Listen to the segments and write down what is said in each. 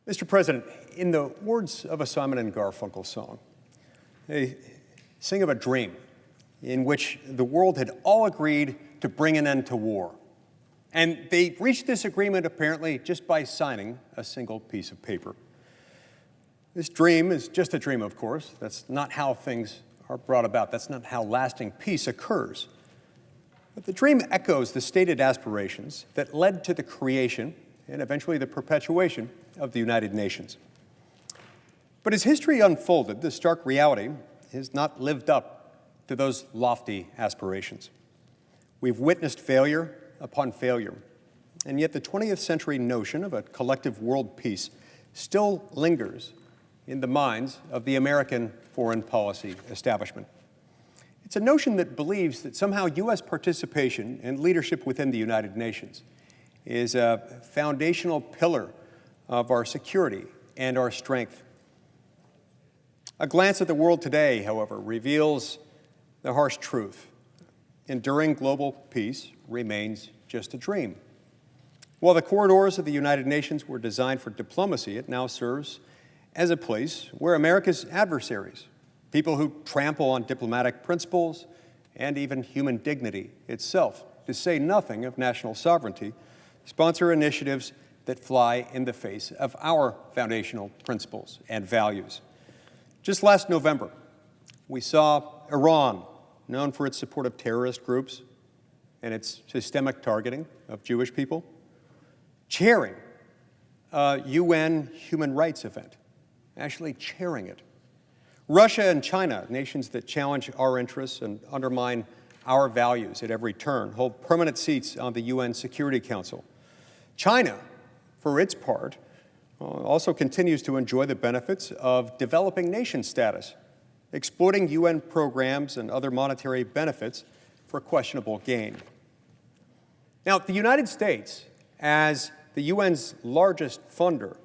Mr. President, in the words of a Simon and Garfunkel song, they sing of a dream in which the world had all agreed to bring an end to war. And they reached this agreement apparently just by signing a single piece of paper. This dream is just a dream, of course. That's not how things are brought about. That's not how lasting peace occurs. But the dream echoes the stated aspirations that led to the creation and eventually the perpetuation of the United Nations. But as history unfolded, the stark reality has not lived up to those lofty aspirations. We've witnessed failure upon failure, and yet the 20th century notion of a collective world peace still lingers in the minds of the American foreign policy establishment. It's a notion that believes that somehow U.S. participation and leadership within the United Nations is a foundational pillar of our security and our strength. A glance at the world today, however, reveals the harsh truth. Enduring global peace remains just a dream. While the corridors of the United Nations were designed for diplomacy, it now serves as a place where America's adversaries, people who trample on diplomatic principles and even human dignity itself, to say nothing of national sovereignty, sponsor initiatives that fly in the face of our foundational principles and values. Just last November, we saw Iran, known for its support of terrorist groups and its systemic targeting of Jewish people, chairing a UN human rights event, actually chairing it. Russia and China, nations that challenge our interests and undermine our values at every turn, hold permanent seats on the UN Security Council. China, for its part, also continues to enjoy the benefits of developing nation status, exploiting UN programs and other monetary benefits for questionable gain. Now, the United States, as the UN's largest funder,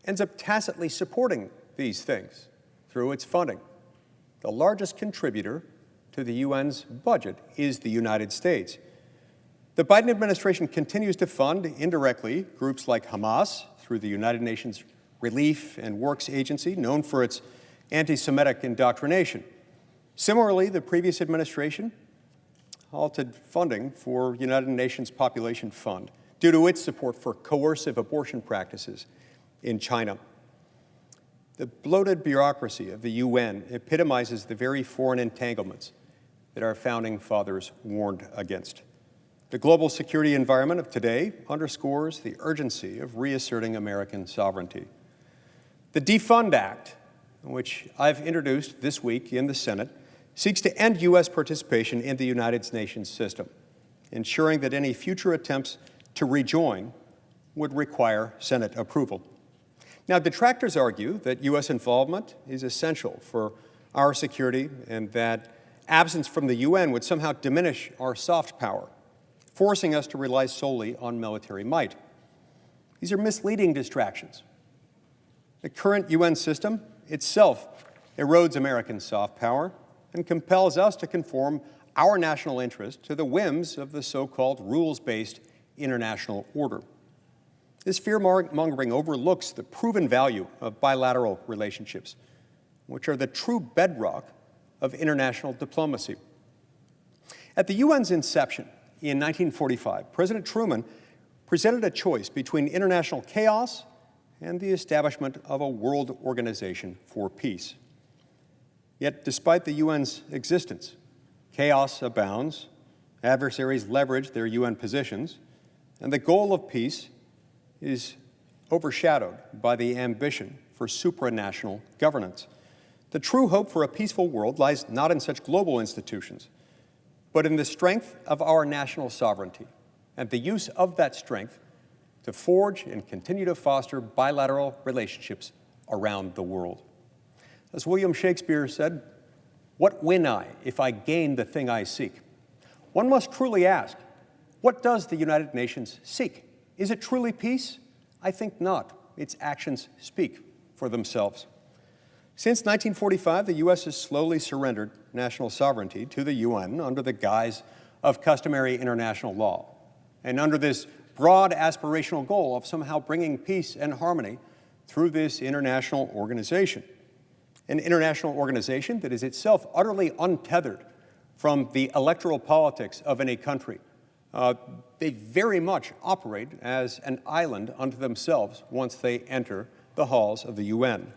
ends up tacitly supporting these things through its funding. The largest contributor to the UN's budget is the United States. The Biden administration continues to fund, indirectly, groups like Hamas through the United Nations Relief and Works Agency, known for its anti-Semitic indoctrination. Similarly, the previous administration halted funding for United Nations Population Fund due to its support for coercive abortion practices in China. The bloated bureaucracy of the UN epitomizes the very foreign entanglements that our founding fathers warned against. The global security environment of today underscores the urgency of reasserting American sovereignty. The DEFUND Act, which I've introduced this week in the Senate, seeks to end U.S. participation in the United Nations system, ensuring that any future attempts to rejoin would require Senate approval. Now, detractors argue that U.S. involvement is essential for our security and that absence from the UN would somehow diminish our soft power, forcing us to rely solely on military might. These are misleading distractions. The current UN system itself erodes American soft power and compels us to conform our national interest to the whims of the so-called rules-based international order. This fear-mongering overlooks the proven value of bilateral relationships, which are the true bedrock of international diplomacy. At the UN's inception, in 1945, President Truman presented a choice between international chaos and the establishment of a world organization for peace. Yet, despite the UN's existence, chaos abounds, adversaries leverage their UN positions, and the goal of peace is overshadowed by the ambition for supranational governance. The true hope for a peaceful world lies not in such global institutions, but in the strength of our national sovereignty and the use of that strength to forge and continue to foster bilateral relationships around the world. As William Shakespeare said, "What win I if I gain the thing I seek?" One must truly ask, what does the United Nations seek? Is it truly peace? I think not. Its actions speak for themselves. Since 1945, the U.S. has slowly surrendered national sovereignty to the UN under the guise of customary international law. And under this broad aspirational goal of somehow bringing peace and harmony through this international organization. An international organization that is itself utterly untethered from the electoral politics of any country. They very much operate as an island unto themselves once they enter the halls of the UN.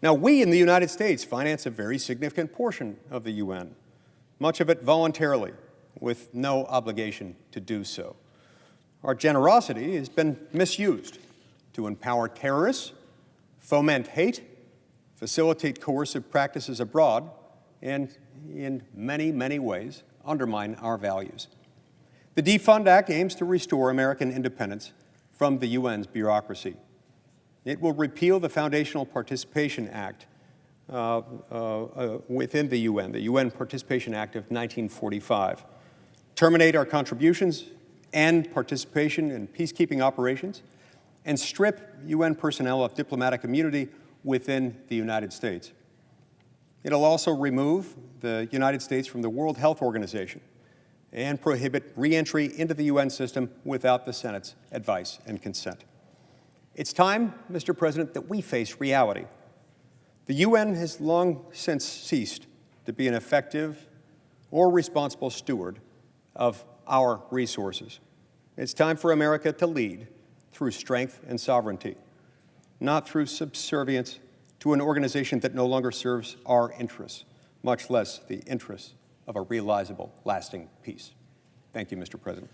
Now, we in the United States finance a very significant portion of the UN, much of it voluntarily, with no obligation to do so. Our generosity has been misused to empower terrorists, foment hate, facilitate coercive practices abroad, and in many, many ways undermine our values. The DEFUND Act aims to restore American independence from the UN's bureaucracy. It will repeal the Foundational Participation Act within the UN Participation Act of 1945, terminate our contributions, end participation in peacekeeping operations, and strip UN personnel of diplomatic immunity within the United States. It'll also remove the United States from the World Health Organization and prohibit re-entry into the UN system without the Senate's advice and consent. It's time, Mr. President, that we face reality. The UN has long since ceased to be an effective or responsible steward of our resources. It's time for America to lead through strength and sovereignty, not through subservience to an organization that no longer serves our interests, much less the interests of a realizable, lasting peace. Thank you, Mr. President.